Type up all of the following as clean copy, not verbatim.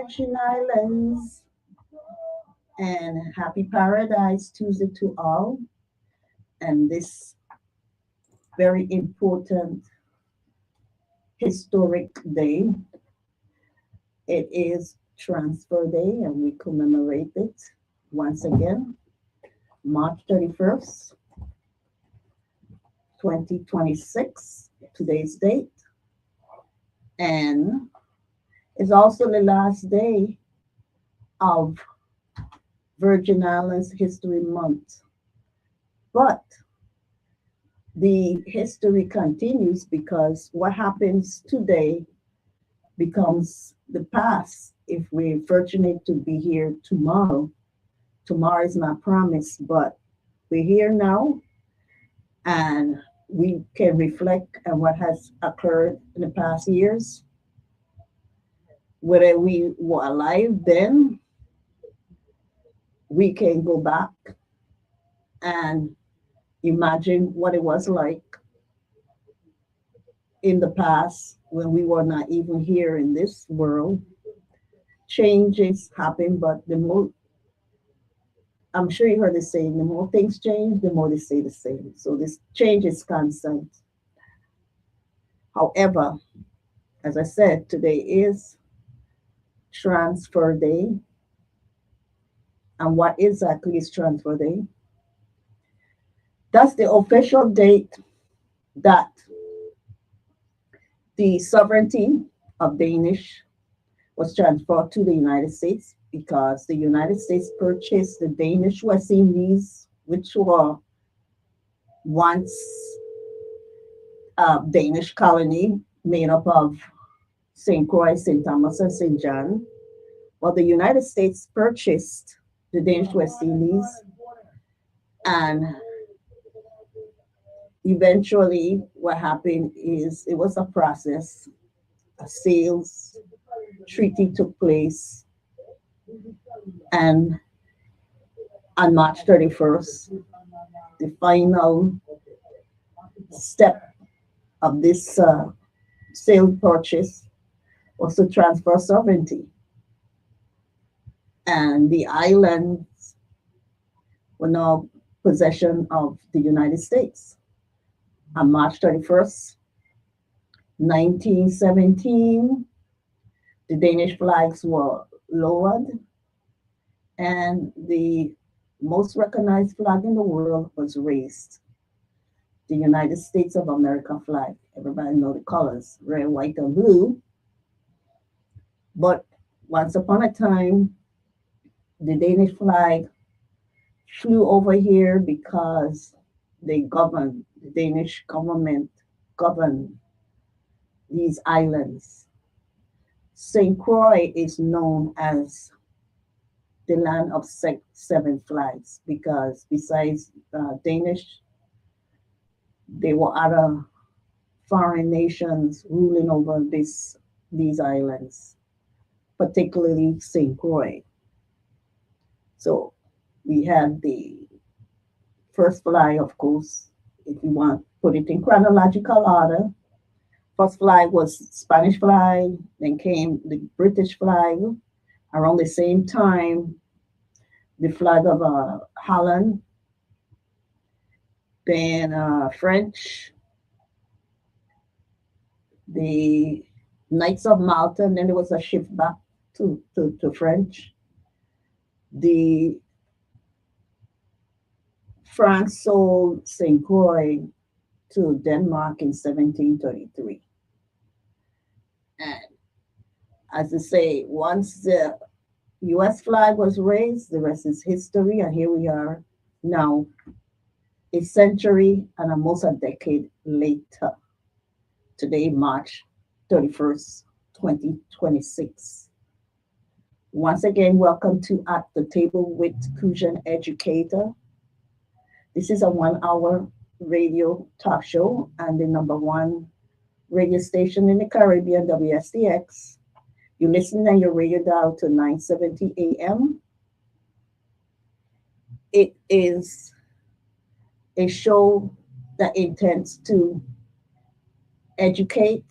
Virgin Islands, and happy Paradise Tuesday to all. And this very important historic day, it is Transfer Day, and we commemorate it once again, March 31st, 2026, today's date. And it's also the last day of Virgin Islands History Month. But the history continues because what happens today becomes the past if we're fortunate to be here tomorrow. Tomorrow is not promised, but we're here now and we can reflect on what has occurred in the past years. Whether we were alive then, we can go back and imagine what it was like in the past when we were not even here in this world. Changes happen, but the more, I'm sure you heard the saying, the more things change, the more they stay the same. So this change is constant. However, as I said, today is Transfer Day. And what exactly is Transfer Day? That's the official date that the sovereignty of Danish was transferred to the United States because the United States purchased the Danish West Indies, which were once a Danish colony made up of St. Croix, St. Thomas, and St. John. Well, the United States purchased the Danish West Indies, and eventually what happened is it was a process. A sales treaty took place, and on March 31st, the final step of this sale purchase was to transfer sovereignty. And the islands were now possession of the United States. On March 31st, 1917, the Danish flags were lowered, and the most recognized flag in the world was raised, the United States of America flag. Everybody know the colors, red, white, and blue. But once upon a time, the Danish flag flew over here because the Danish government governed these islands. St. Croix is known as the land of seven flags because besides Danish, there were other foreign nations ruling over these islands, particularly St. Croix. So we have the first flag, of course, if you want to put it in chronological order. First flag was Spanish flag, then came the British flag. Around the same time, the flag of Holland, then French, the Knights of Malta, and then there was a shift back to French. The France sold St. Croix to Denmark in 1733. And as I say, once the US flag was raised, the rest is history. And here we are now, a century and almost a decade later. Today, March 31st, 2026. Once again, welcome to At the Table with Crucian Educator. This is a 1 hour radio talk show and the #1 radio station in the Caribbean, WSDX. You listen on your radio dial to 970 AM. It is a show that intends to educate,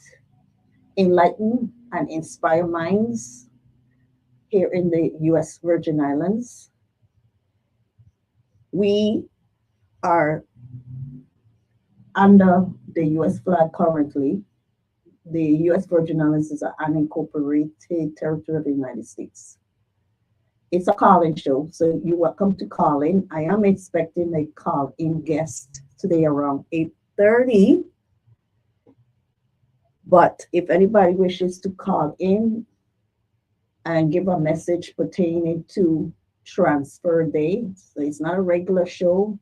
enlighten, and inspire minds here in the U.S. Virgin Islands. We are under the U.S. flag currently. The U.S. Virgin Islands is an unincorporated territory of the United States. It's a call-in show, so you're welcome to call in. I am expecting a call-in guest today around 8:30. But if anybody wishes to call in and give a message pertaining to transfer day, so it's not a regular show.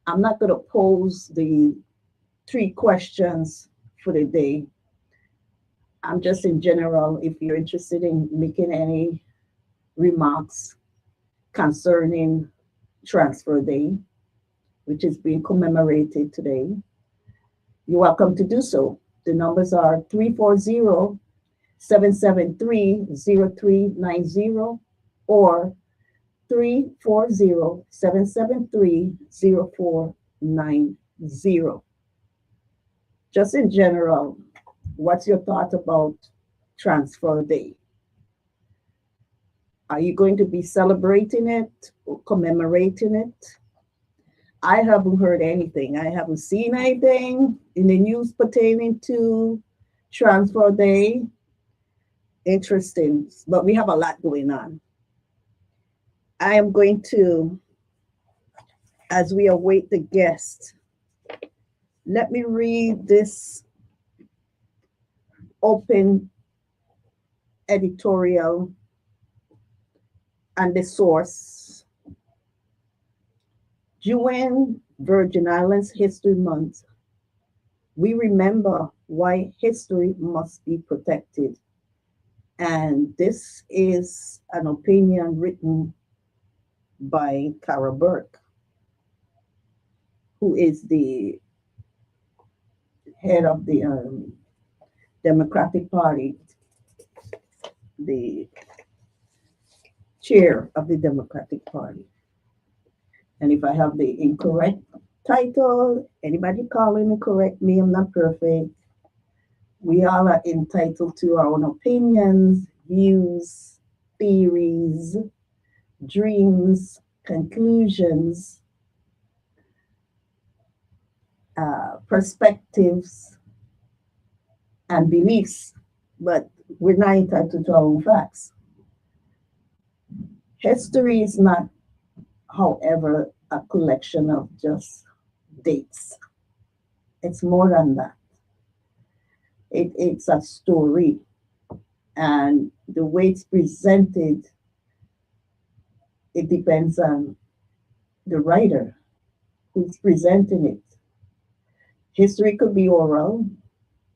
I'm not going to pose the 3 questions for the day. I'm just in general, if you're interested in making any remarks concerning transfer day, which is being commemorated today, you're welcome to do so. The numbers are 340-773-0390 or 340-773-0490. Just in general, what's your thought about transfer day? Are you going to be celebrating it or commemorating it? I haven't heard anything. I haven't seen anything in the news pertaining to transfer day. Interesting, but we have a lot going on. I am going to, as we await the guest, let me read this open editorial and the source. During Virgin Islands History Month, we remember why history must be protected. And this is an opinion written by Cara Burke, who is the head of the Democratic Party, the chair of the Democratic Party. And if I have the incorrect title, anybody call in and correct me, I'm not perfect. We all are entitled to our own opinions, views, theories, dreams, conclusions, perspectives, and beliefs, but we're not entitled to our own facts. History is not, however, a collection of just dates. It's more than that. It's a story, and the way it's presented, it depends on the writer who's presenting it. History could be oral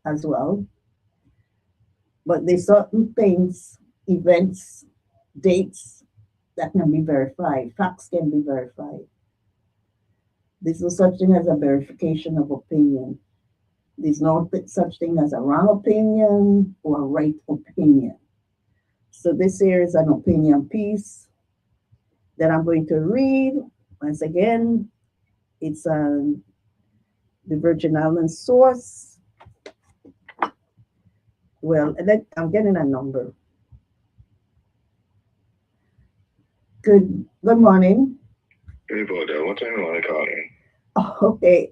as well, but there's certain things, events, dates that can be verified. Facts can be verified. There's no such thing as a verification of opinion. There's no such thing as a wrong opinion or a right opinion. So this here is an opinion piece that I'm going to read. Once again, it's the Virgin Islands source. Well, I'm getting a number. Good morning. Hey, Boda, what time you want to call in? Okay.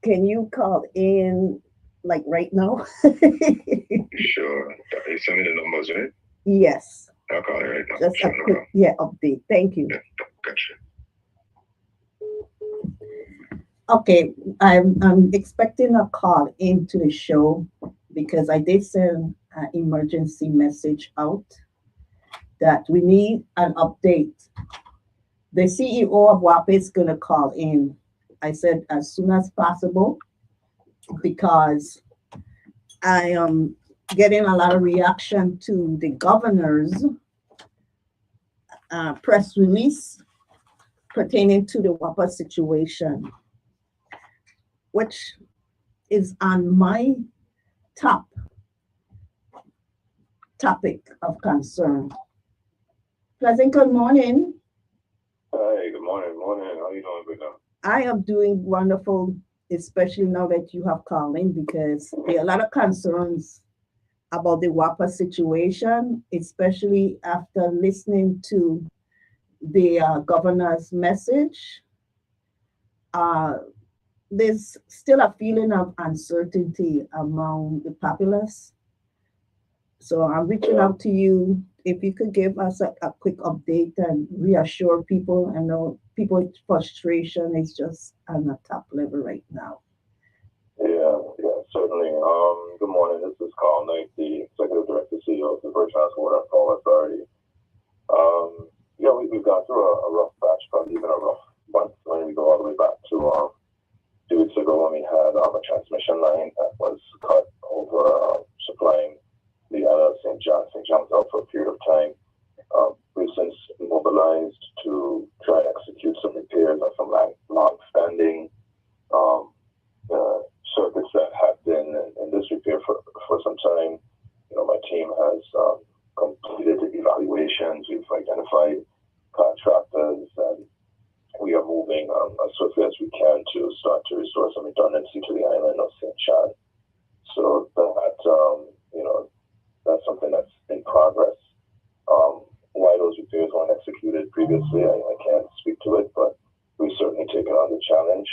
Can you call in like right now? Sure. You send me the numbers, right? Yes. I'll call you right now. Just Sure, a no quick, problem. update. Thank you. Yeah, gotcha. Okay, I'm expecting a call into the show because I did send an emergency message out that we need an update. The CEO of WAP is going to call in. I said as soon as possible because I am getting a lot of reaction to the governor's press release pertaining to the WAPA situation, which is on my top topic of concern. Pleasant good morning. Hi, good morning. How you doing, good now? I am doing wonderful, especially now that you have called in because there are a lot of concerns about the WAPA situation, especially after listening to the governor's message. Uh, there's still a feeling of uncertainty among the populace. So I'm reaching out to you. If you could give us a quick update and reassure people, I know people's frustration is just on the top level right now. Yeah, certainly. Good morning. This is Carl Knight, the Executive Director, CEO of the Virgin Islands Water and Power Authority. We've gone through a rough patch, probably even a rough month when we go all the way back to 2 weeks ago when we had a transmission line that was cut over supplying the island of St. John. St. John's out for a period of time. We've since mobilized to try and execute some repairs on some long-standing circuits that have been in disrepair for some time. My team has completed the evaluations. We've identified contractors, and we are moving as swiftly as we can to start to restore some redundancy to the island of St. John. So that's something that's in progress. Why those repairs weren't executed previously, I can't speak to it, but we've certainly taken on the challenge.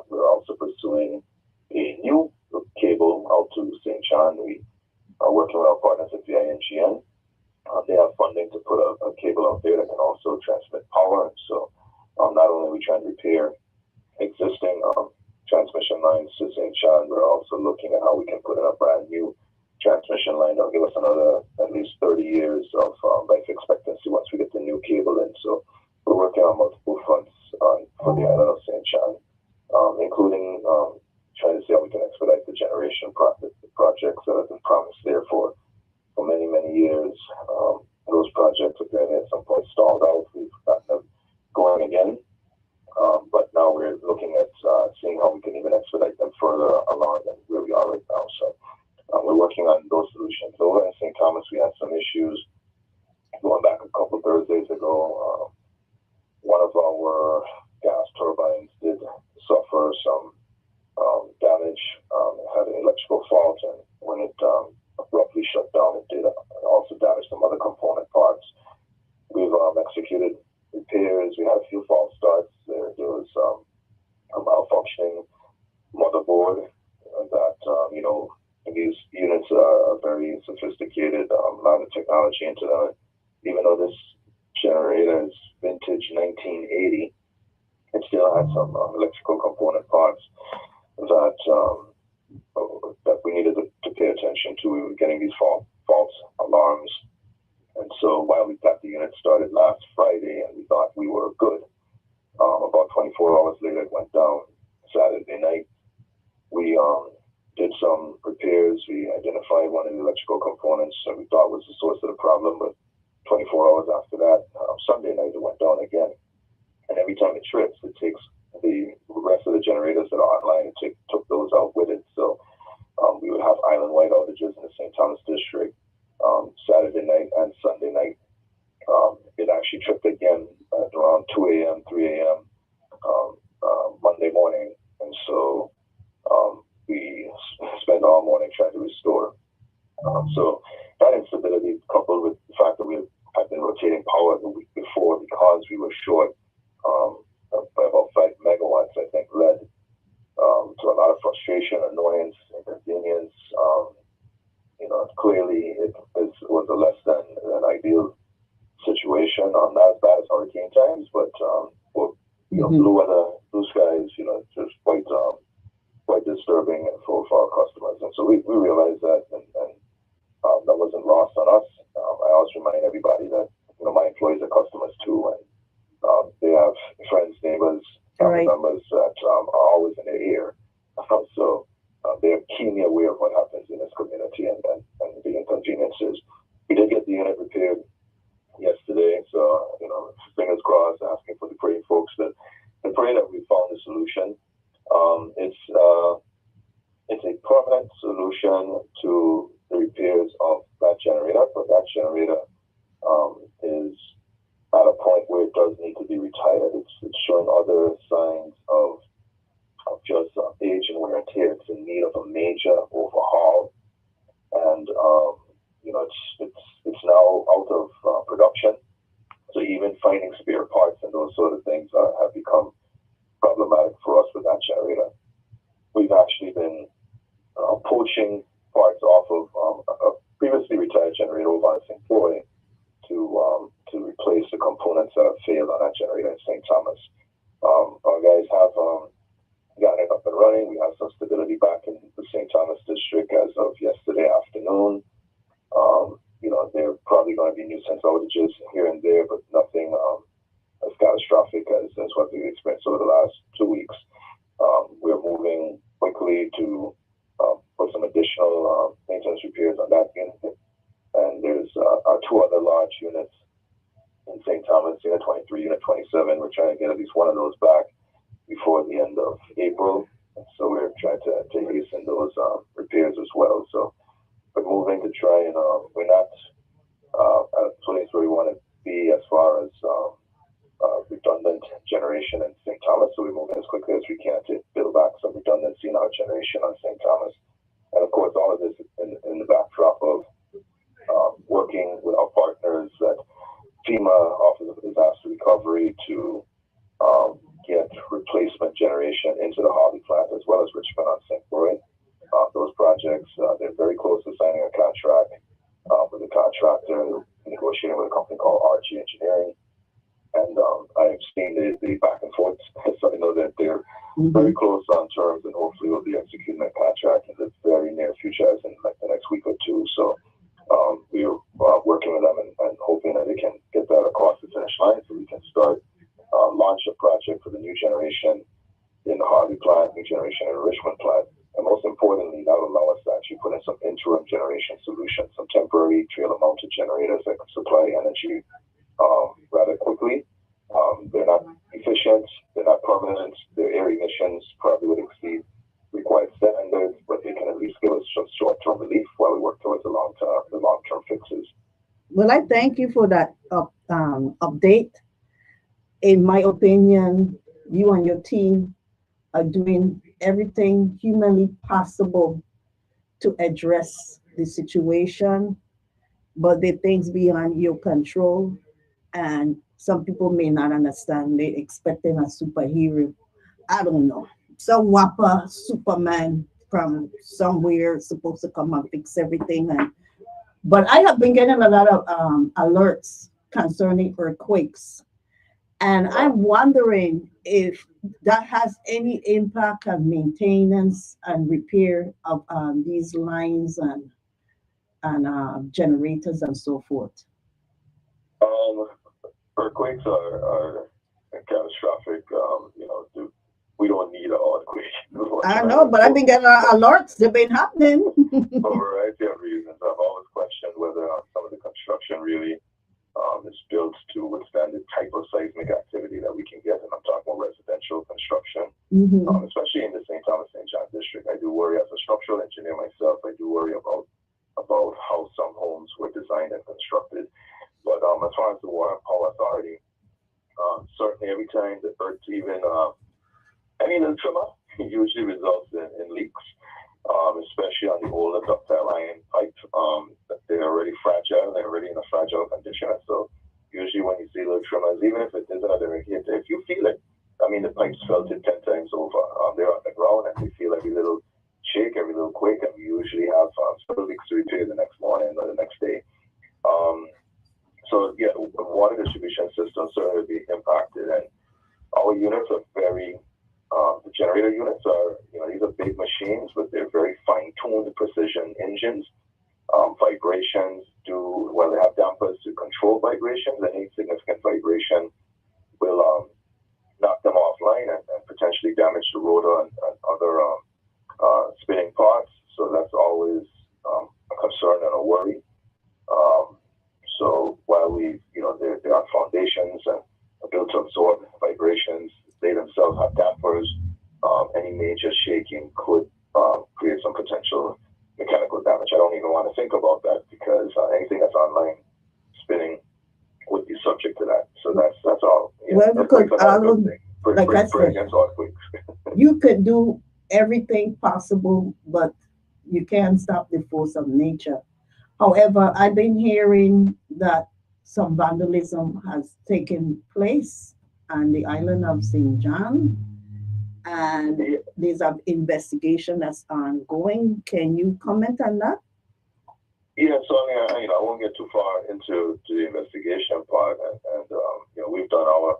We're also pursuing a new cable out to St. John. We are working with our partners at VINGN. They have funding to put a cable out there that can also transmit power. So not only are we trying to repair existing transmission lines to St. John, we're also looking at how we can put in a brand new transmission line that'll give us another at least 30 years of life expectancy once we get the new cable in. So we're working on multiple fronts for the island of St. John, including trying to see how we can expedite the generation projects that have been promised there for many, many years. Those projects apparently at some point stalled out. We've gotten them going again. But now we're looking at seeing how we can even expedite them further along than where we are right now. So we're working on those solutions. Over in St. Thomas, we had some issues going back a couple Thursdays ago. One of our gas turbines did suffer some damage. It had an electrical fault, and when it abruptly shut down, it did also damage some other component parts. We've executed repairs. We had a few false starts. There was a malfunctioning motherboard that, these units are very sophisticated, a lot of technology into them. Even though this generator is vintage 1980, it still had some electrical component parts that we needed to pay attention to. We were getting these false alarms. And so while we got the unit started last Friday and we thought we were good, about 24 hours later it went down. Saturday night, we did some repairs. We identified one of the electrical components that we thought was the source of the problem, but 24 hours after that, Sunday night, it went down again. And every time it trips, it takes the rest of the generators that are online and took those out with it. So we would have island-wide outages in the St. Thomas district Saturday night and Sunday night. It actually tripped again at around 2 a.m., 3 a.m. Monday morning. And so we spent all morning trying to restore. So that instability, coupled with the fact that we had been rotating power the week before because we were short by about 5 megawatts, I think, led to a lot of frustration, annoyance, inconvenience. Clearly it was a less than an ideal situation. Not as bad as hurricane times, but blue weather, blue skies, just quite disturbing for our customers. And so we realized that, and that wasn't lost on us. I always remind everybody that my employees are customers too, and they have friends, neighbors, family members that are always in their ear. So they're keenly aware of what happens in this community and the inconveniences. We did get the unit repaired yesterday, so fingers crossed, asking for the praying folks that and pray that we found a solution. It's a permanent solution to the repairs of that generator, but that generator is at a point where it does need to be retired. It's showing other signs of just age and wear and tear. It's in need of a major overhaul. And it's now out of production. So even finding spare parts and those sort of things have become problematic for us with that generator. We've actually been poaching parts off of a previously retired generator over in St. Croix to replace the components that have failed on that generator in St. Thomas. Our guys have gotten it up and running. We have some stability back in the St. Thomas district as of yesterday afternoon. There are probably going to be nuisance outages here and there, but nothing as catastrophic as what we've experienced over the last 2 weeks. We're moving quickly to put some additional maintenance repairs on that unit. And there's our 2 other large units in St. Thomas, Unit 23, Unit 27. We're trying to get at least one of those back before the end of April. So we're trying to hasten those repairs as well. So we're moving to try and we're not at a place where we want to be as far as redundant generation in St. Thomas. So we're moving as quickly as we can to build back some redundancy in our generation on St. Thomas. And of course, all of this in the backdrop of working with our partners at FEMA, Office of Disaster Recovery, to get replacement generation into the Harvey plant as well as Richmond on St. Croix. Those projects, they're very close to signing a contract with a contractor, negotiating with a company called RG Engineering. And I've seen the back and forth, so I know that they're very close on terms, and hopefully we'll be executing that contract in the very near future, as in like the next week or two. So we're working with them and hoping that they can get that across the finish line so we can start launch a project for the new generation in the Harvey plant, new generation in the Richmond plant. And most importantly, that will allow us to actually put in some interim generation solutions, some temporary trailer-mounted generators that can supply energy rather quickly. They're not efficient, they're not permanent, their air emissions probably would exceed required standards, but they can at least give us some short-term relief while we work towards the long-term fixes. Well, I thank you for that update. In my opinion, you and your team are doing everything humanly possible to address the situation, but the things beyond your control, and some people may not understand. They're expecting a superhero. I don't know. Some whopper Superman from somewhere supposed to come and fix everything. But I have been getting a lot of alerts concerning earthquakes. And I'm wondering if that has any impact on maintenance and repair of these lines and generators and so forth. Earthquakes are catastrophic. We don't need an earthquake. I know, but I've been getting alerts. They've been happening. For a variety of reasons. I've always questioned whether some of the construction really is built to withstand the type of seismic activity that we can get. And I'm talking about residential construction, especially in the St. Thomas St. John district. I do worry, as a structural engineer myself, I do worry about how some homes were designed and constructed. But as far as the Water and Power Authority, certainly every time the earth, even any little tremor, usually results in leaks, especially on the older ductile iron pipe. They're already fragile, they're already in a fragile condition. So usually when you see little tremors, even if it isn't a direct hit, if you feel it, the pipes felt it 10 times over. They're on the ground and we feel every little shake, every little quake, and we usually have several leaks to repair the next morning or the next day. So yeah, the water distribution system certainly be impacted, and our units are very, the generator units are, these are big machines, but they're very fine-tuned precision engines. Vibrations they have dampers to control vibrations, and any significant vibration will knock them offline and potentially damage the rotor and other spinning parts. So that's always a concern and a worry. So while there are foundations and are built to absorb vibrations, they themselves have dampers. Any major shaking could create some potential mechanical damage. I don't even want to think about that because anything that's online spinning would be subject to that. So that's all. Well, because like I said, you could do everything possible, but you can't stop the force of nature. However, I've been hearing that some vandalism has taken place on the island of St. John, and there's an investigation that's ongoing. Can you comment on that? Yeah, so I mean, I won't get too far into the investigation part, and we've done our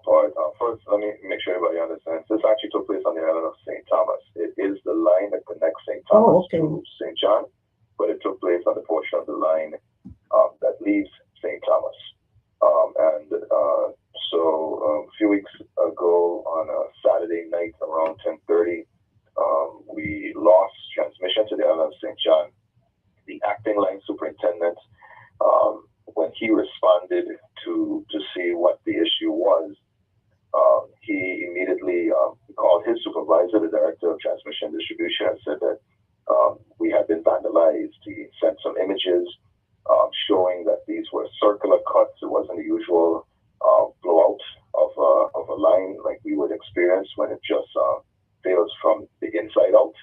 part. First, let me make sure everybody understands. This actually took place on the island of St. Thomas. It is the line that connects St. Thomas to St. John, but it took place on the portion of the line that leaves St. Thomas. So a few weeks ago on a Saturday night around 10:30, we lost transmission to the island of St. John. The acting line superintendent, when he responded to see what the issue was, he immediately called his supervisor, the director of transmission distribution, and said that we had been vandalized. He sent some images showing that these were circular cuts. It wasn't the usual blowout of a line like we would experience when it just fails from the inside out.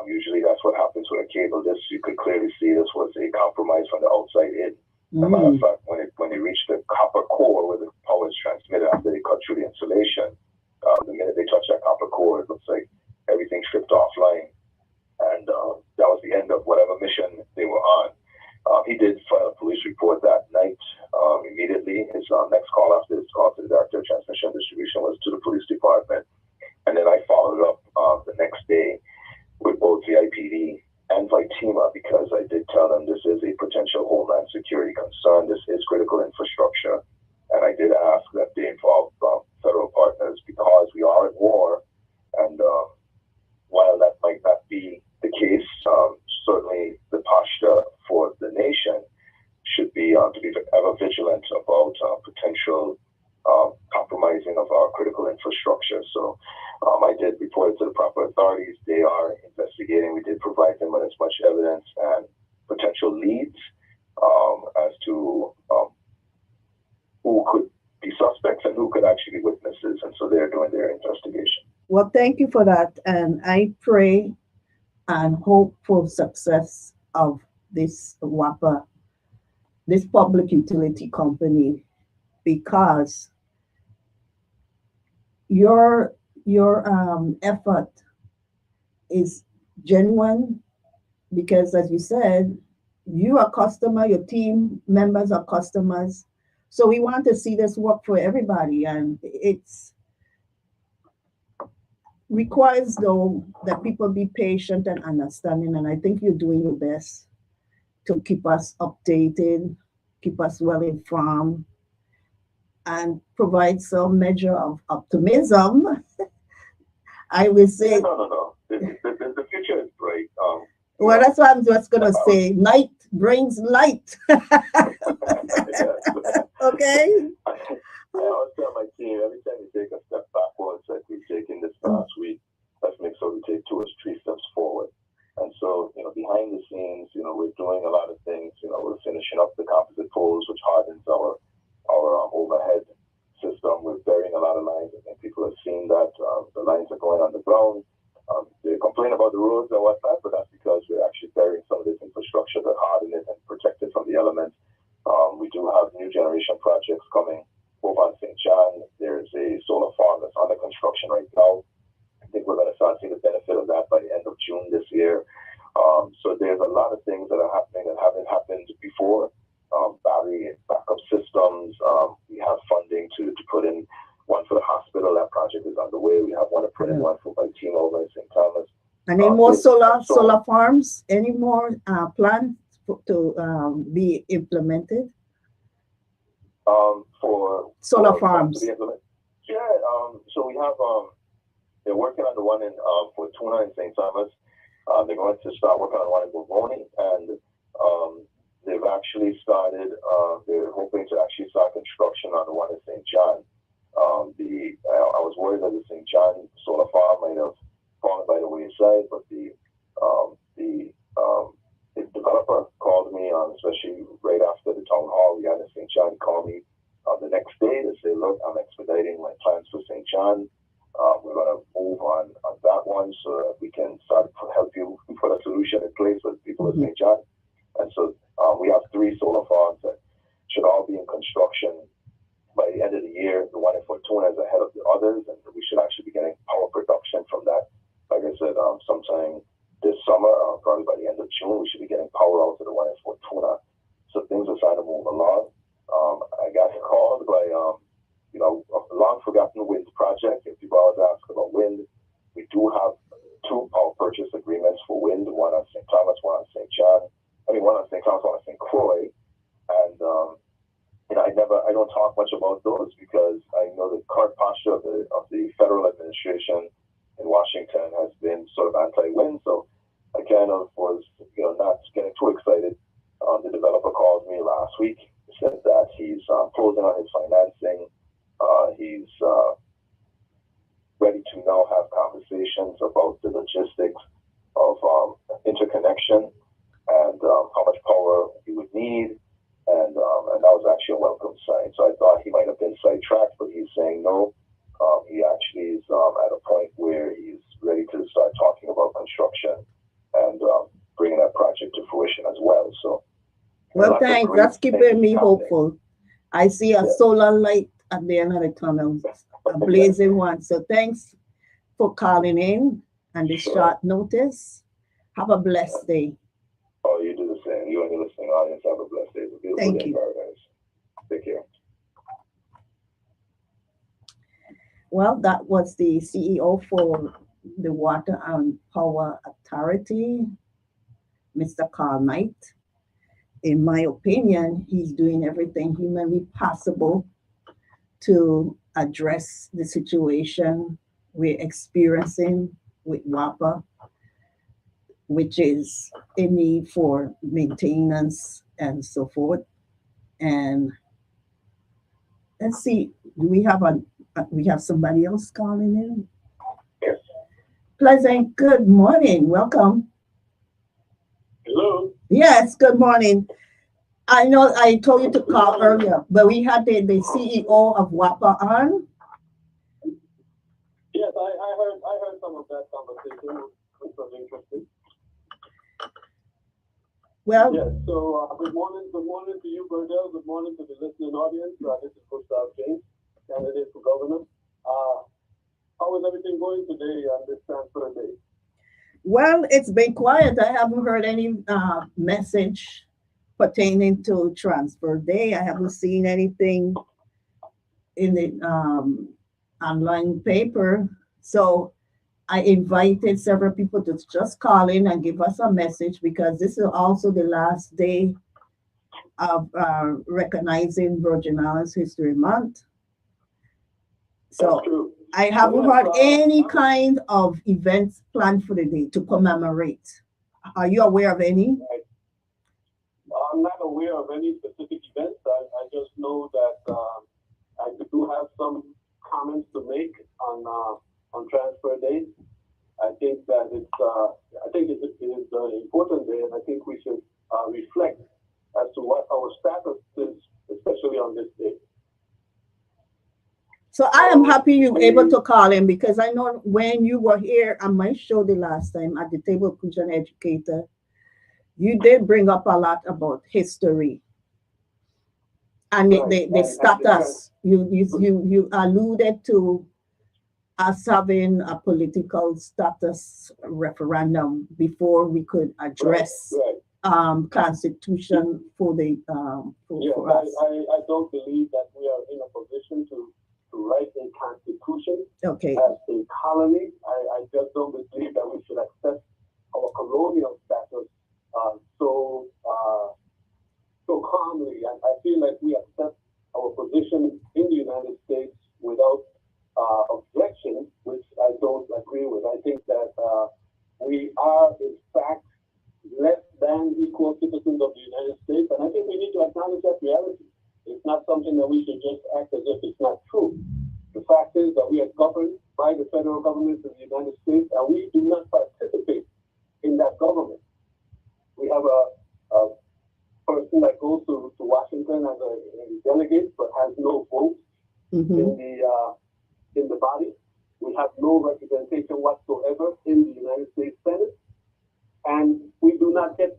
Usually that's what happens with a cable. This, you could clearly see this was a compromise from the outside in. As a matter of fact, when it reached the copper core where the power is transmitted after they cut through the insulation, the minute they touch that copper core, it looks like everything tripped offline. And that was the end of whatever mission they were on. He did file a police report that night immediately. His next call after his call to the director of transmission distribution was to the police department. And then I followed up the next day with both the IPD and Vitima, because I did tell them this is a potential homeland security concern. This is critical infrastructure. And I did ask that they involve federal partners because we are at war. And while that might not be the case, certainly the posture for the nation should be to be ever vigilant about potential compromising of our critical infrastructure. So I did report it to the proper authorities. They are investigating. We did provide them with as much evidence and potential leads as to who could be suspects and who could actually be witnesses. And so they're doing their investigation. Well, thank you for that. And I pray and hope for success of this WAPA, this public utility company, because your effort is genuine, because as you said, you are a customer, your team members are customers. So we want to see this work for everybody, and it's requires though that people be patient and understanding, and I think you're doing your best to keep us updated, keep us well informed, and provide some measure of optimism. I will say. No. The future is bright. Well, that's what I'm just gonna say. Night brings light. Okay. I always tell my team, every time we take a step backwards, like we've taken this past week, let's make sure we take 2 or 3 steps forward. And so, behind the scenes, we're doing a lot of things. We're finishing up the composite poles, which hardens our overhead system. We're burying a lot of lines. I think people have seen that. The lines are going underground. They complain about the roads and whatnot, but that's because we're actually burying some of this infrastructure that harden it and protect it from the elements. We do have new generation projects coming over on St. John. There's a solar farm that's under construction right now. I think we're going to start seeing the benefit of that by the end of June this year. So there's a lot of things that are happening that haven't happened before. Battery backup systems. We have funding to put in one for the hospital. That project is underway. We have one to put in one for Vitima over in St. Thomas. And any more solar farms? Any more plans to be implemented? For solar farms. Yeah. So we have. They're working on the one in for Tuna in St. Thomas. They're going to start working on one in Bovoni, and they've actually started. They're hoping to actually start construction on the one in St. John. I was worried that the St. John solar farm might have fallen by the wayside, but the developer called me, especially right after the town hall we had in St. John. He called me the next day to say, "Look, I'm expediting my plans for St. John. We're going to move on that one so that we can start to help you put a solution in place with people at St. John." And so soon as ahead of the others, and we should actually be getting power production from that. Like I said, sometime this summer, probably by the end of June, we should be getting power out to the one in Fortuna. So things are starting to move along. I got called by, a long forgotten wind project. If people always ask about wind, we do have two power purchase agreements for wind, one on St. Thomas, one on St. John. One on St. Thomas, one on St. Croix. And, I don't talk much about those because I know the current posture of the federal administration in Washington has been sort of anti-wind. So I kind of was, not getting too excited. The developer called me last week. He said that he's closing on his financing. He's ready to now have conversations about the logistics of interconnection and how much power he would need. And that was actually a welcome sign. So I thought he might have been sidetracked, but he's saying no. He actually is at a point where he's ready to start talking about construction and bringing that project to fruition as well. So, well, thanks. That's keeping me hopeful. I see a solar light at the end of the tunnel, a blazing one. So thanks for calling in and the short notice. Have a blessed day. Oh, you do the same. You and the listening audience have a blessed day. It's a beautiful Thank day you. in paradise. Take care. Well, that was the CEO for the Water and Power Authority, Mr. Carl Knight. In my opinion, he's doing everything humanly possible to address the situation we're experiencing with WAPA, which is a need for maintenance and so forth. And let's see, do we have somebody else calling in? Yes. Pleasant, good morning. Welcome. Hello. Yes, good morning. I know I told you to call earlier, but we had the CEO of WAPA on. Yes, I heard some of that conversation, which was interesting. Well, yes. So good morning to you, Burdell. Good morning to the listening audience. This is Gustav James, candidate for governor. How is everything going today on this transfer day? well, it's been quiet. I haven't heard any message pertaining to transfer day. I haven't seen anything in the online paper. So I invited several people to just call in and give us a message because this is also the last day of recognizing Virgin Islands History Month. So I haven't heard any kind of events planned for the day to commemorate. Are you aware of any? I'm not aware of any specific events. I just know that I do have some comments to make on transfer day. I think that it's an important day, and I think we should reflect as to what our status is, especially on this day. So I am happy you were able to call in because I know when you were here on my show the last time at the table of Crucian Educator, you did bring up a lot about history and the status. You alluded to us having a political status referendum before we could address constitution for the for us. I don't believe that we are in a position to write a constitution Okay. as a colony. I just don't believe that we should accept our colonial status so calmly. And I feel like we accept our position in the United States without objection, which I don't agree with. I think that we are, in fact, less than equal citizens of the United States, and I think we need to acknowledge that reality. It's not something that we should just act as if it's not true. The fact is that we are governed by the federal government of the United States, and we do not participate in that government. We have a person that goes to Washington as a delegate, but has no vote in the body. We have no representation whatsoever in the United States Senate, and we do not get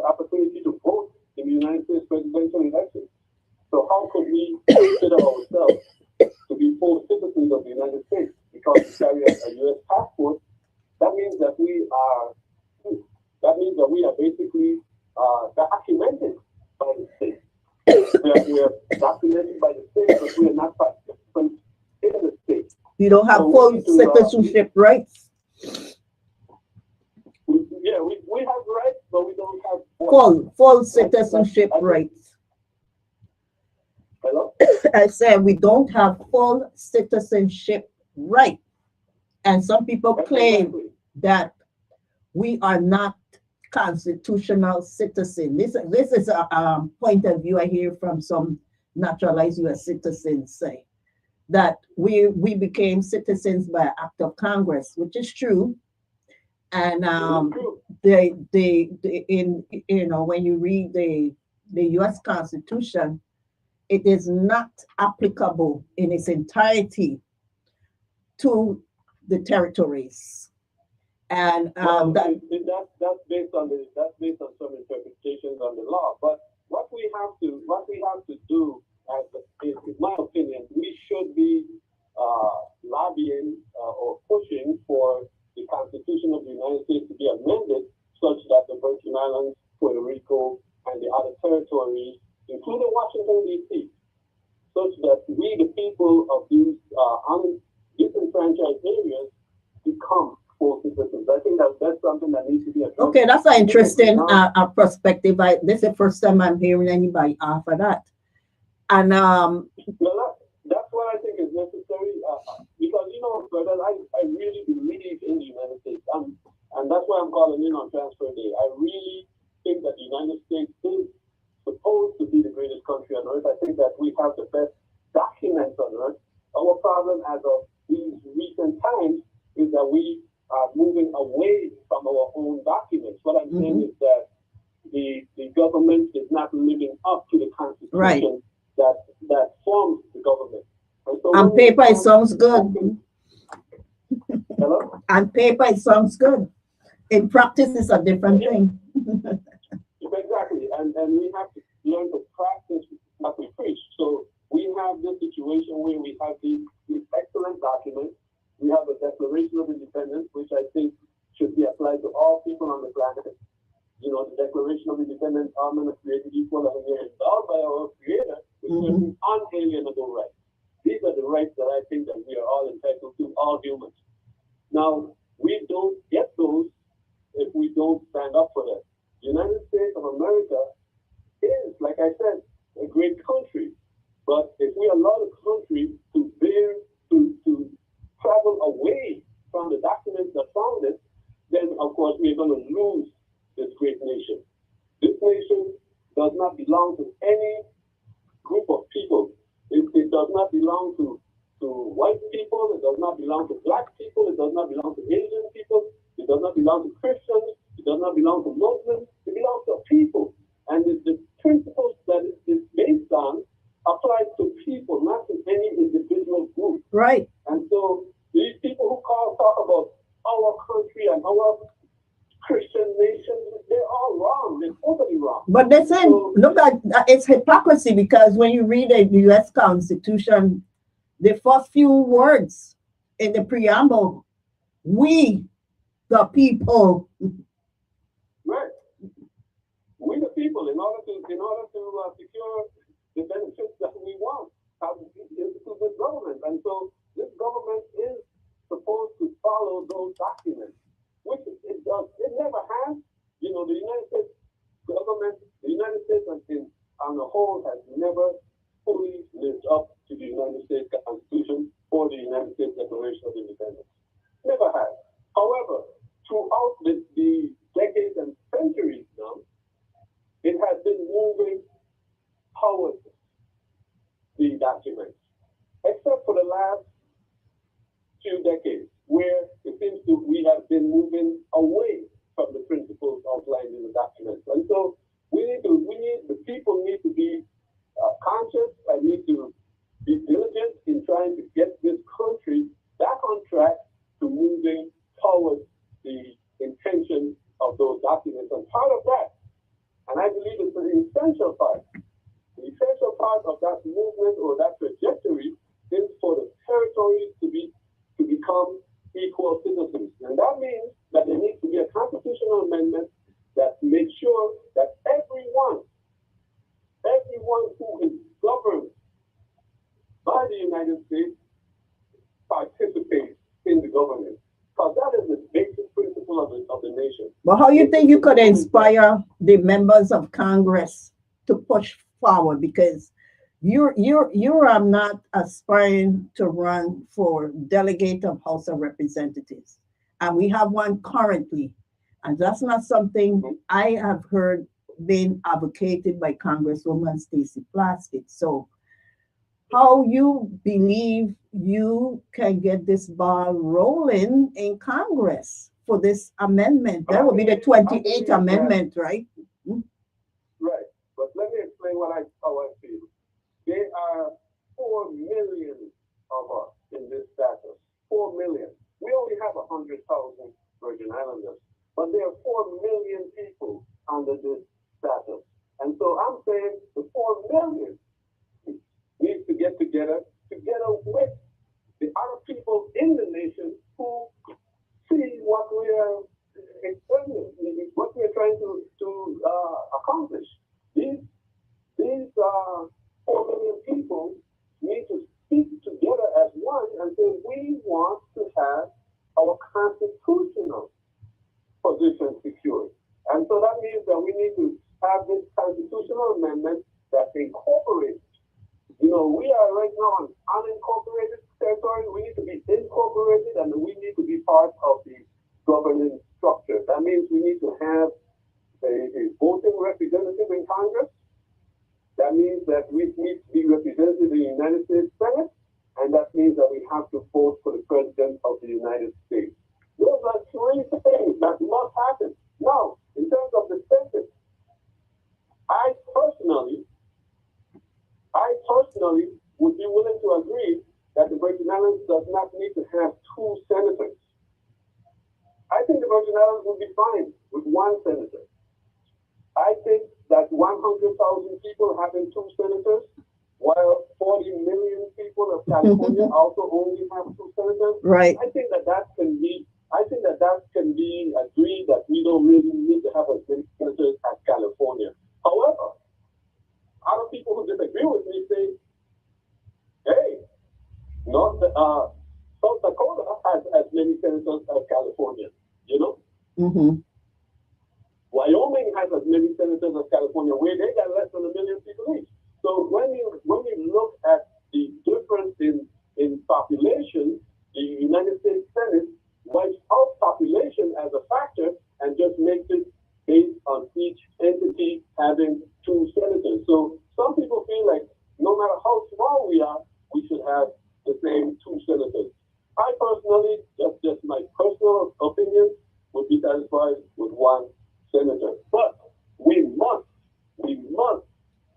opportunity to vote in the United States presidential elections. So how could we consider ourselves to be full citizens we are documented by the state, but we are not participants in the state. You don't have So full citizenship rights. We have rights, but we don't have Full citizenship rights. Hello? I said we don't have full citizenship right. And some people claim that we are not constitutional citizens. This is a point of view I hear from some naturalized U.S. citizens say that we became citizens by act of Congress, which is true. And they in when you read the U.S. Constitution, it is not applicable in its entirety to the territories. And that's based on some interpretations on the law. But what we have to do, in my opinion, we should be lobbying or pushing for the Constitution of the United States to be amended such that the Virgin Islands, Puerto Rico, and the other territories, including Washington, D.C., such that we, the people of these disenfranchised areas, become full citizens. I think that's something that needs to be addressed. Okay, that's an interesting perspective. This is the first time I'm hearing anybody offer that. And that's what I think is necessary because, brother, I really believe in the United States. And that's why I'm calling in on Transfer Day. I really think that the United States is supposed to be the greatest country on earth. I think that we have the best documents on earth. Our problem as of these recent times is that we are moving away from our own documents. What I'm saying is that the government is not living up to the Constitution that forms the government. And so on paper, it sounds good. Hello? On paper, it sounds good. In practice, it's a different thing. Exactly. And we have to learn to practice what we preach. So we have this situation where we have these excellent documents. We have a Declaration of Independence, which I think should be applied to all people on the planet. The Declaration of Independence, all men are created equal and we are endowed by our Creator with certain unalienable rights. These are the rights that I think that we are all entitled to, all humans. Now, we don't get those if we don't stand up for them. The United States of America is, like I said, a great country. But if we allow the country to travel away from the documents that found it, then of course we're going to lose this great nation. This nation does not belong to any group of people. It does not belong to white people. It does not belong to black people. It does not belong to Asian people. It does not belong to Christians. It does not belong to Muslims. It belongs to people. And the principles that it is based on apply to people, not to any individual group. Right. And so these people who talk about our country and our Christian nation, they're all wrong. They're totally wrong. But they say, look at it's hypocrisy because when you read the U.S. Constitution, the first few words in the preamble, we, the people. Right. We, the people, in order to secure the benefits that we want, have into this government. And so this government is supposed to follow those documents, which it does. It never has. The United States government, the United States on the whole has never fully lived up to the United States Constitution or the United States Declaration of Independence. Never has. However, throughout the decades and centuries now, it has been moving towards the documents, except for the last few decades, where it seems we have been moving away from the principles outlined in the documents. And so the people need to be conscious and need to be diligent in trying to get this country back on track to moving towards the intention of those documents. And part of that, and I believe it's an essential part, the essential part of that movement or that trajectory is for the territories to become equal citizens. And that means that there needs to be a constitutional amendment that makes sure that everyone who is United States participates in the government. Because that is the basic principle of the nation. But how you think you could inspire the members of Congress to push forward? Because you are not aspiring to run for delegate of House of Representatives, and we have one currently, and that's not something I have heard being advocated by Congresswoman Stacey Plaskett. So how you believe you can get this ball rolling in Congress for this amendment? That would be the 28th amendment, right? Right. But let me explain how I feel. There are 4 million of us in this status. 4 million. We only have 100,000 Virgin Islanders, but there are 4 million people under this status. And so I'm saying the 4 million needs to get together with the other people in the nation who see what we are explaining, what we are trying to accomplish. These 4 million people need to speak together as one and say we want to have our constitutional position secured. And so that means that we need to have this constitutional amendment that incorporates. You know, we are right now an unincorporated territory. We need to be incorporated and we need to be part of the governing structure. That means we need to have a voting representative in Congress. That means that we need to be represented in the United States Senate. And that means that we have to vote for the President of the United States. Those are 3 things that must happen. Now, in terms of the Senate, I personally would be willing to agree that the Virgin Islands does not need to have 2 senators. I think the Virgin Islands would be fine with 1 senator. I think that 100,000 people having 2 senators, while 40 million people of California also only have 2 senators. Right. I think that can be agreed that we don't really need to have as many senators as California. However, other people who disagree with me say, hey, South Dakota has as many senators as California, you know? Mm-hmm. Wyoming has as many senators as California, where they got less than 1 million people each. So when you look at the difference in population, the United States Senate wipes out population as a factor and just makes it based on each entity having 2 senators. So some people feel like no matter how small we are, we should have the same 2 senators. I personally, just my personal opinion, would be satisfied with 1 senator. But we must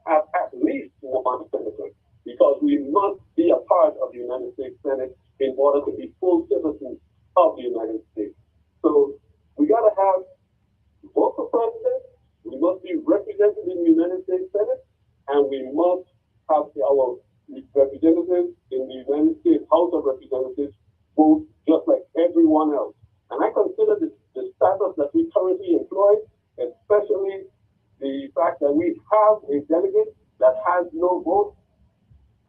have at least 1 senator because we must be a part of the United States Senate in order to be full citizens of the United States. So we got to have both the president, we must be represented in the United States Senate, and we must have our representatives in the United States House of Representatives vote just like everyone else. And I consider the status that we currently employ, especially the fact that we have a delegate that has no vote,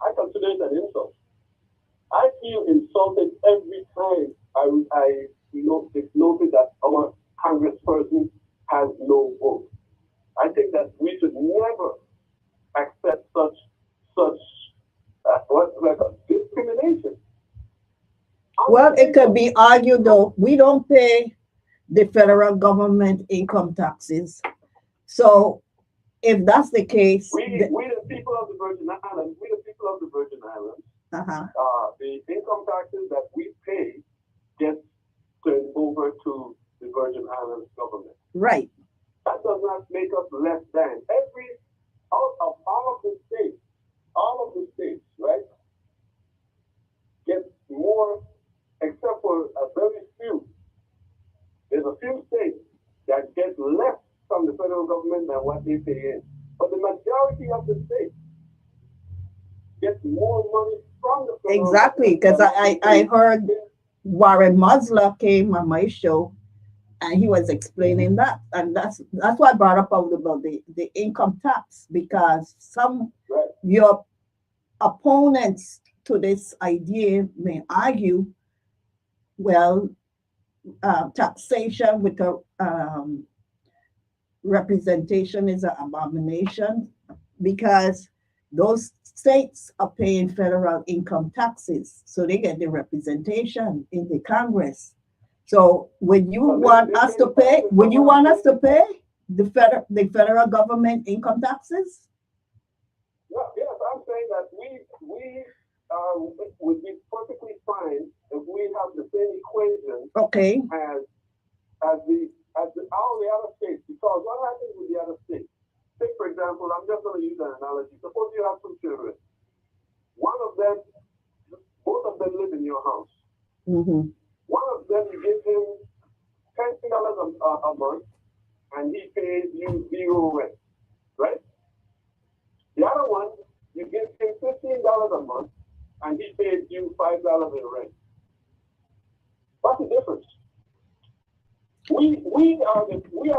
I consider it an insult. I feel insulted every time it's noted that our congressperson has no vote. I think that we should never accept such discrimination. Well, it could be argued though, we don't pay the federal government income taxes. So if that's the case, we the people of the Virgin Islands, the income taxes that we pay gets turned over to the Virgin Islands government. Right. That does not make us less than. All of the states, right, get more, except for a very few. There's a few states that get less from the federal government than what they pay in. But the majority of the states get more money from the federal Exactly, because I heard Warren Musler came on my show and he was explaining that. And that's why I brought up about the income tax, because some your opponents to this idea may argue, well, taxation with a representation is an abomination because those states are paying federal income taxes, so they get the representation in the Congress. So when you want us to pay, when you want us to pay the federal government income taxes? No, yes, I'm saying that we would be perfectly fine if we have the same equation Okay. as all the other states. Because what happens with the other states? Take for example, I'm just going to use an analogy. Suppose you have two children. One of them, both of them live in your house. Mm-hmm. One of them, you give him $10 a month, and he pays you zero rent, right? The other one, you give him $15 a month, and he pays you $5 in rent. What's the difference? We are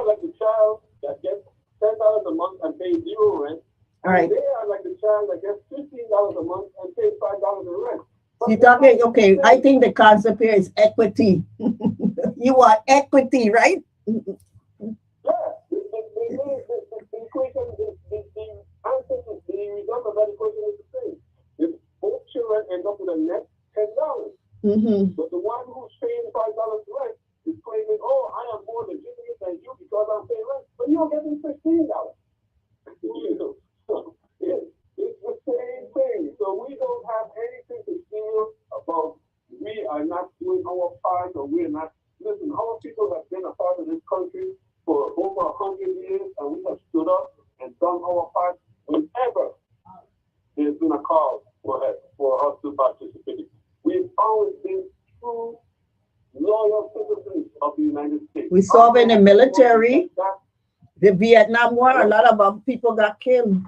like the child that gets $10 a month and pays zero rent. All right. They are like the child that gets $15 a month and pays $5 in rent. You're talking, okay, I think the concept here is equity. You want equity, right? Yeah, the equation, the answer to the result of that equation is the same. If both children end up with a net $10, Mm-hmm. but the one who's paying $5 rent is claiming, oh, I am more legitimate than you because I'm paying rent, but you're getting $15. You know, so it's the same thing. So we don't have anything to feel about we are not doing our part or we're not. Listen, our people have been a part of this country for over 100 years, and we have stood up and done our part whenever there's been a call for us to participate. We've always been true, loyal citizens of the United States. We serve in the military. The Vietnam War, a lot of people got killed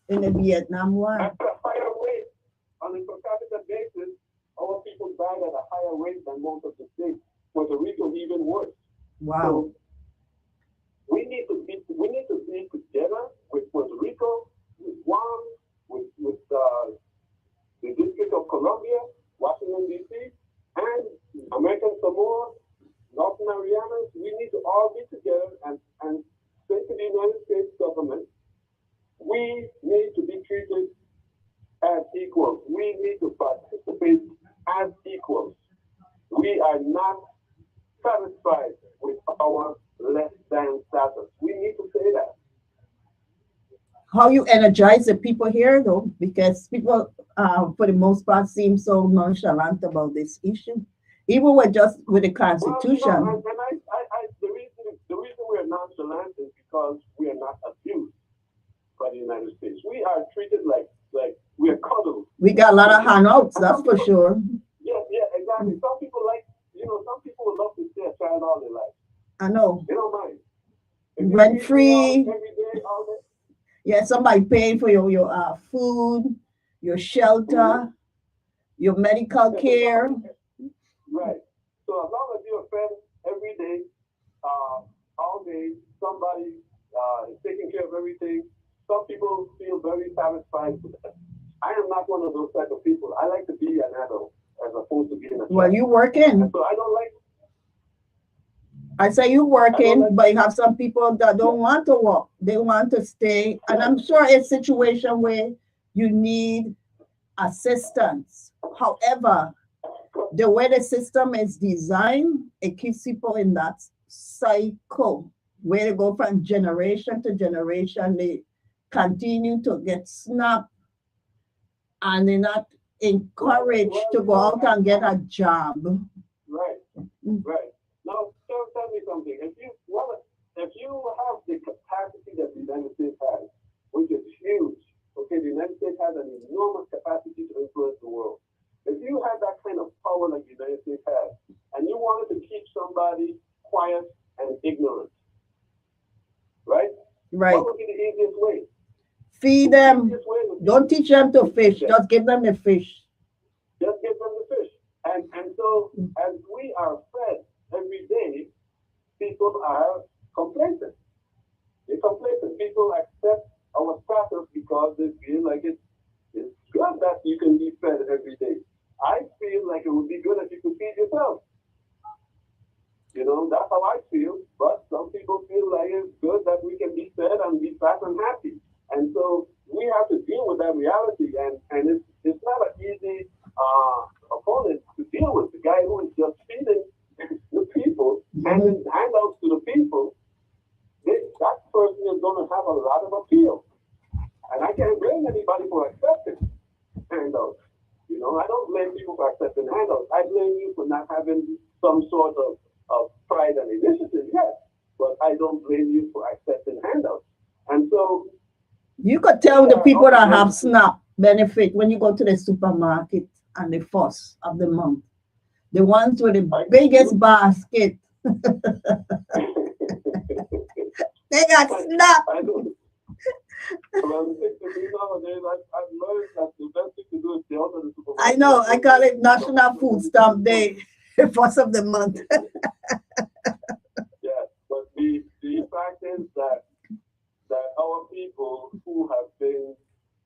in the Vietnam War. At a higher rate, on a per capita basis, our people died at a higher rate than most of the states. Puerto Rico even worse. Wow. So we need to be together with Puerto Rico, with Guam, with the District of Columbia, Washington D.C., and American Samoa, North Marianas. We need to all be together and say to the United States government, we need to be treated as equals. We need to participate as equals. We are not satisfied with our less than status. We need to say that. How you energize the people here, though, because people, for the most part, seem so nonchalant about this issue, even with the Constitution. Well, the reason we are nonchalant is because we are not abused by the United States. We are treated like we are cuddled. We got a lot of handouts, that's for sure. Yeah, exactly. Some people some people would love to stay a child all their life. I know. They don't mind. Rent free. Every day, all day. Yeah, somebody paying for your food, your shelter, your medical care. Right. So as long as you're fed every day, all day, somebody is taking care of everything. Some people feel very satisfied with that. I am not one of those type of people. I like to be an adult as opposed to being a child. Well, you working. And so I don't like. I say you working, but you have some people that don't want to work. They want to stay. And I'm sure it's a situation where you need assistance. However, the way the system is designed, it keeps people in that cycle where they go from generation to generation. They continue to get snapped and they're not encouraged to go out and get a job. Right. Now, tell me something. If you have the capacity that the United States has, which is huge, okay, the United States has an enormous capacity to influence the world. If you had that kind of power like the United States has, and you wanted to keep somebody quiet and ignorant, right? What would be the easiest way? Feed them. Don't teach them to fish. Just give them the fish. Just give them the fish. And so as we are fed every day, people are complacent. They're complacent. People accept our status because they feel like it's good that you can be fed every day. I feel like it would be good if you could feed yourself. You know, that's how I feel. But some people feel like it's good that we can be fed and be fat and happy. And so we have to deal with that reality. And it's not an easy opponent to deal with. The guy who is just feeding the people, handing handouts to the people, that person is going to have a lot of appeal. And I can't blame anybody for accepting handouts. You know, I don't blame people for accepting handouts. I blame you for not having some sort of pride and initiative, yes. But I don't blame you for accepting handouts. And so you could tell the people that have SNAP benefit when you go to the supermarket and the first of the month. The ones with the biggest basket. They got SNAP. Well, the thing to do nowadays, I've learned that the best thing to do is go to the supermarket. I know. I call it National Food Stamp Day, the first of the month. Yeah, but the fact is that our people who have been,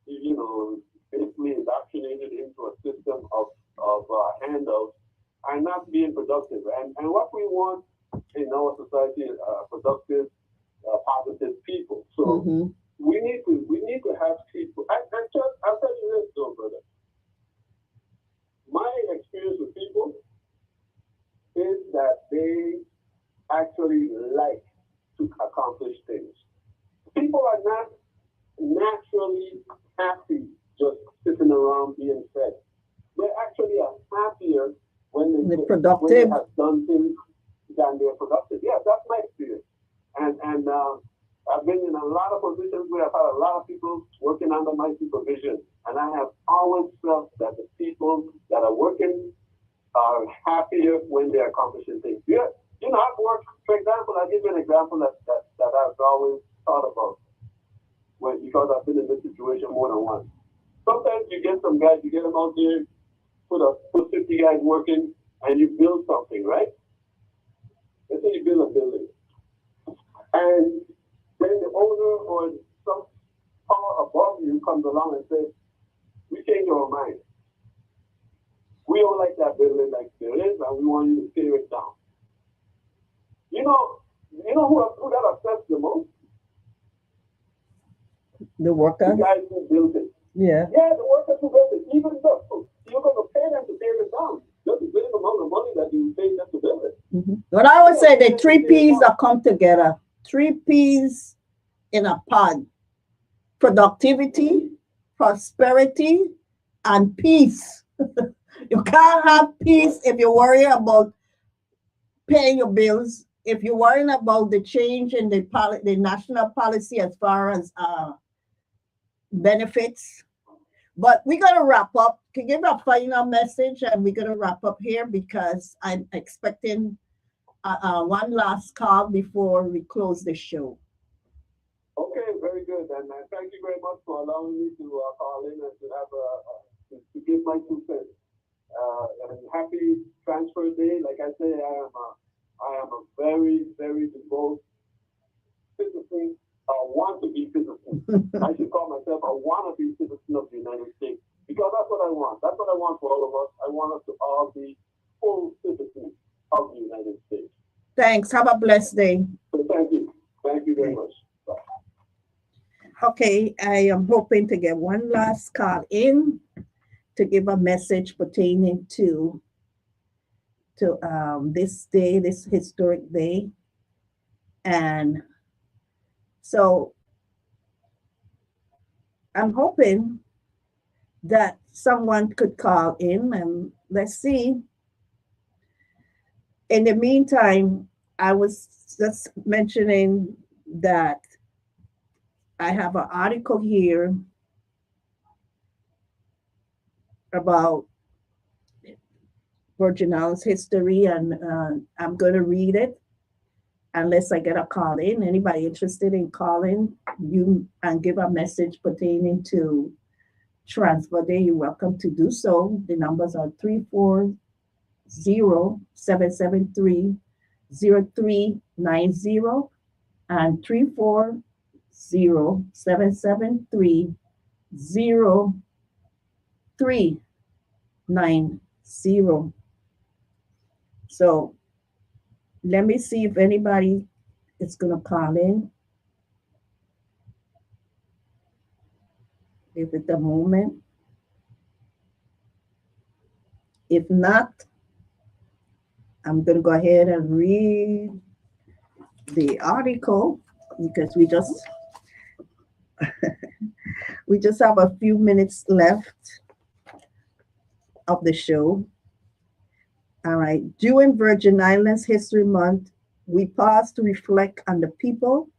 you know, basically indoctrinated into a system of handouts are not being productive. And what we want in our society are productive, positive people. So we need to have people. I'll tell you this though, brother. My experience with people is that they actually like to accomplish things. People are not naturally happy just sitting around being fed. They actually are happier when they have done things than they're productive. Yeah, that's my experience. And I've been in a lot of positions where I've had a lot of people working under my supervision, and I have always felt that the people that are working are happier when they're accomplishing things. Yeah, you know, I've worked, for example, I'll give you an example that I've always thought about because I've been in this situation more than once. Sometimes you get some guys, you get them out there, put 50 guys working, and you build something, right? Let's say you build a building. And then the owner or some power above you comes along and says, we change our mind. We don't like that building like there is, and we want you to tear it down. You know who that upsets the most? The workers? The guys who built it. Yeah. Yeah, the workers who built it. Even though you're going to pay them to tear it down. Just the same amount of money that you pay them to build it. But I would say the three P's that come together. 3 P's in a pod: productivity, prosperity, and peace. You can't have peace if you're worrying about paying your bills, if you're worrying about the change in the national policy as far as benefits. But we're going to wrap up. Can you give a final message? And we're going to wrap up here because I'm expecting one last call before we close the show. Okay, very good. And thank you very much for allowing me to call in and to have to give my 2 cents. And happy transfer day. Like I say, I am a very, very devout citizen. I want to be citizen. I should call myself a wannabe citizen of the United States because that's what I want. That's what I want for all of us. I want us to all be full citizens of the United States. Thanks. Have a blessed day. So thank you. Thank you very much. Bye. Okay, I am hoping to get one last call in to give a message pertaining to this day, this historic day. And so I'm hoping that someone could call in, and let's see. In the meantime, I was just mentioning that I have an article here about Virgin Islands history, and I'm going to read it unless I get a call in. Anybody interested in calling you and give a message pertaining to Transfer Day, you're welcome to do so. The numbers are 340-773-0390 and 340-773-0390. 8390. So let me see if anybody is going to call in. If it's a moment. If not, I'm going to go ahead and read the article because we just have a few minutes left of the show. All right. During Virgin Islands History Month, we pause to reflect on the people,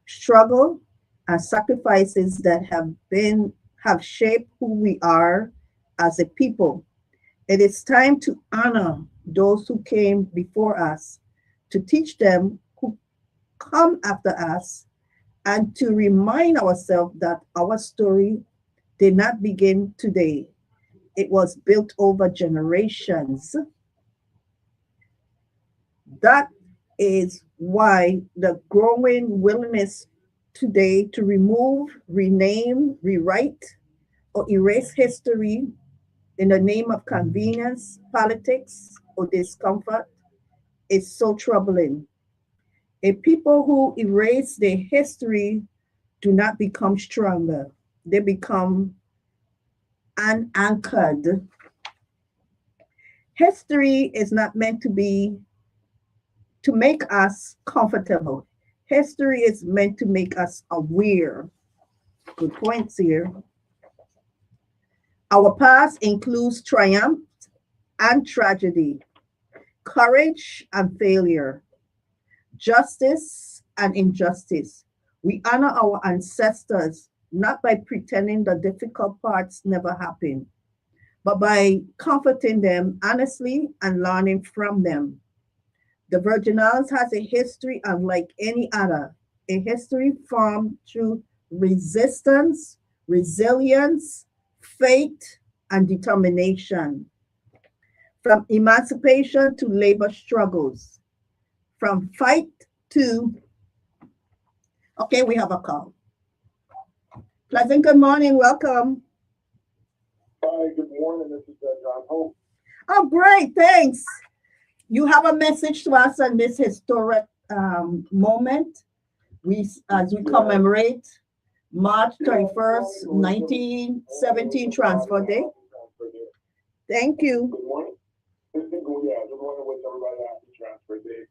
struggle, and sacrifices that have shaped who we are as a people. It is time to honor those who came before us, to teach them who come after us, and to remind ourselves that our story did not begin today. It was built over generations. That is why the growing willingness today to remove, rename, rewrite, or erase history in the name of convenience, politics, or discomfort is so troubling. A people who erase their history do not become stronger, they become unanchored. History is not meant to make us comfortable. History is meant to make us aware. Good points here. Our past includes triumph and tragedy, courage and failure, justice and injustice. We honor our ancestors not by pretending the difficult parts never happened, but by comforting them honestly and learning from them. The Virgin Islands has a history unlike any other, a history formed through resistance, resilience, faith, and determination. From emancipation to labor struggles, from fight to, okay, we have a call. Pleasant good morning, welcome. Hi, good morning. This is John Hope. Oh, great, thanks. You have a message to us on this historic moment. As we commemorate March 31st, 1917 Transfer Day. Thank you. Good morning. Yeah, just want to wish everybody a happy Transfer Day.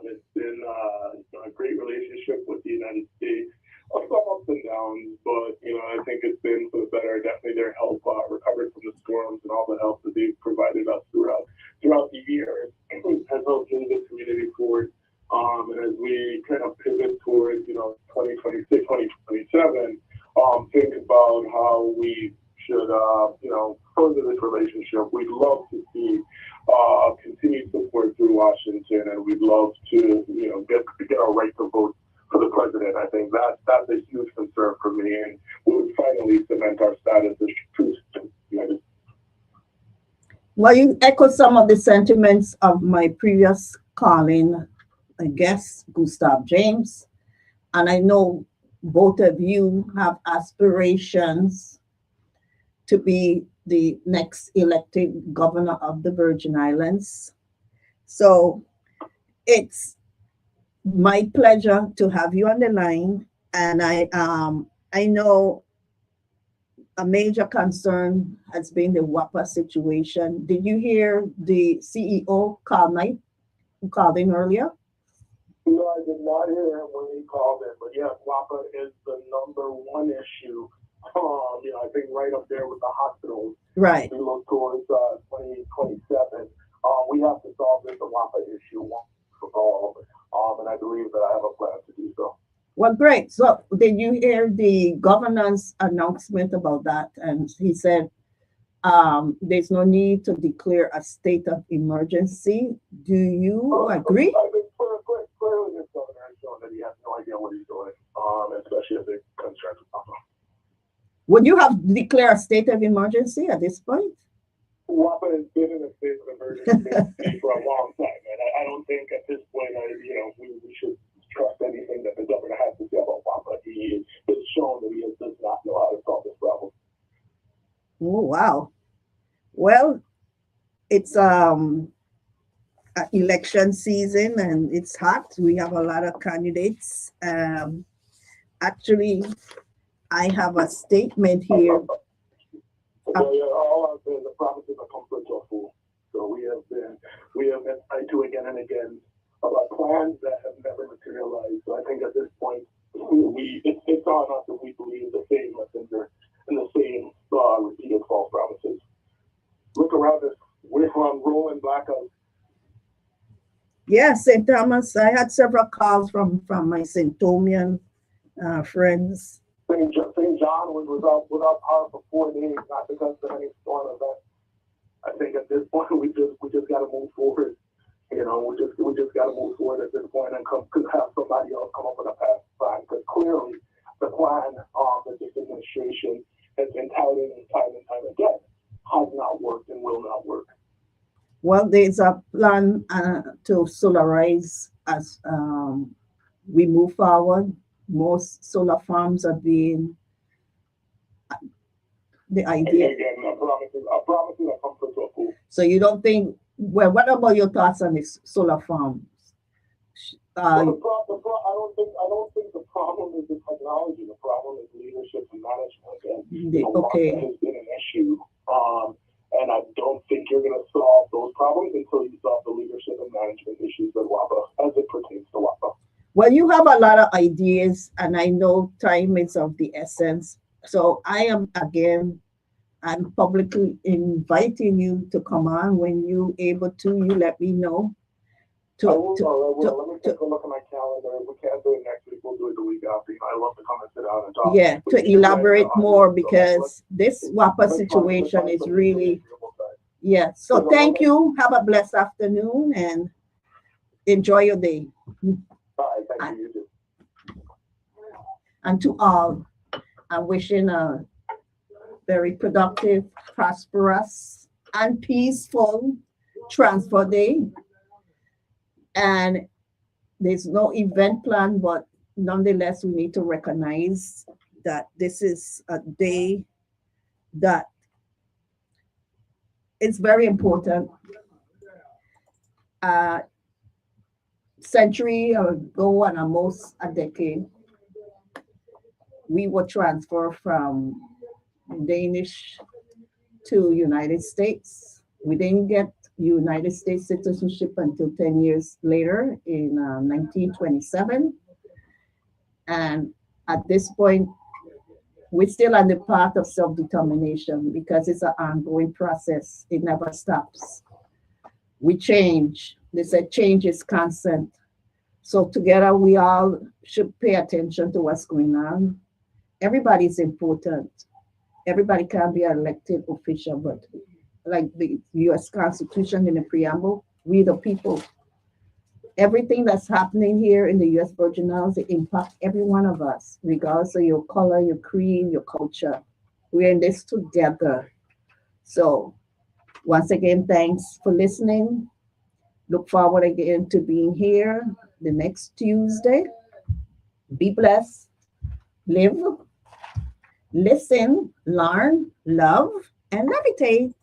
It's been a great relationship with the United States. Some ups and downs, but I think it's been for the better. Definitely their help recovered from the storms and all the help that they've provided us throughout the years has helped move the community forward. And as we kind of pivot towards 2026, 2027, think about how we should further this relationship. We'd love to see continued support through Washington, and we'd love to get our right to vote for the president. I think that's a huge concern for me, and we would finally cement our status as true citizens. Well, you echo some of the sentiments of my previous calling guest, Gustav James, and I know both of you have aspirations to be the next elected governor of the Virgin Islands. So it's my pleasure to have you on the line, and I know a major concern has been the WAPA situation. Did you hear the CEO who called in earlier? No, I did not hear him when he called in, but yes, WAPA is the number one issue. I think right up there with the hospitals. Right. We look towards 2027. We have to solve this WAPA issue once for all. And I believe that I have a plan to do so. Well, great. So did you hear the governor's announcement about that? And he said there's no need to declare a state of emergency. Do you agree? I think clearly this governor has shown that he has no idea what he's doing, especially as it concerns WAPA. Would you have declared a state of emergency at this point? WAPA has been in a state of emergency for a long time, and I don't think at this point, we should trust anything that the governor has to say about WAPA. He has shown that he does not know how to solve this problem. Oh, wow. Well, it's election season and it's hot. We have a lot of candidates. Actually, I have a statement here. Well, yeah, all I've been, the promises are comfort or fool. So we have been lied to again and again about plans that have never materialized. So I think at this point, it's on us if we believe the same messenger and the same repeated false promises. Look around us. We're from rolling blackouts. Yeah, St. Thomas. I had several calls from my St. Thomian friends. St. John was without power for 4 days, not because of any storm event. I think at this point we just got to move forward. You know, we just got to move forward at this point and have somebody else come up with a path plan. Because clearly, the plan that this administration has been touting time and time again has not worked and will not work. Well, there's a plan to solarize as we move forward. Most solar farms are being the idea. Again, I promise you, I come to a fool. So you don't think? Well, what about your thoughts on this solar farms? I don't think the problem is the technology. The problem is leadership and management. And okay. Has been an issue. And I don't think you're going to solve those problems until you solve the leadership and management issues at WAPA as it pertains to WAPA. Well, you have a lot of ideas, and I know time is of the essence. So I'm publicly inviting you to come on when you're able to. You let me know. I will. Let me take a look at my calendar. If we can't do it next week, we'll do it the week after. I love to come and sit down and talk. Yeah, to elaborate more, because this WAPA situation is really, yeah. So thank you. Have a blessed afternoon and enjoy your day. Bye. Thank you. You too. And to all, I'm wishing a very productive, prosperous, and peaceful transfer day. And there's no event plan, but nonetheless, we need to recognize that this is a day that is very important. Century ago and almost a decade, we were transferred from Danish to United States. We didn't get United States citizenship until 10 years later in 1927. And at this point, we're still on the path of self-determination because it's an ongoing process. It never stops. We change. They said change is constant. So together we all should pay attention to what's going on. Everybody's important. Everybody can be an elected official, but like the US Constitution in the preamble, we the people. Everything that's happening here in the US Virgin Islands, it impacts every one of us, regardless of your color, your creed, your culture. We're in this together. So once again, thanks for listening. Look forward again to being here the next Tuesday. Be blessed. Live, listen, learn, love, and levitate.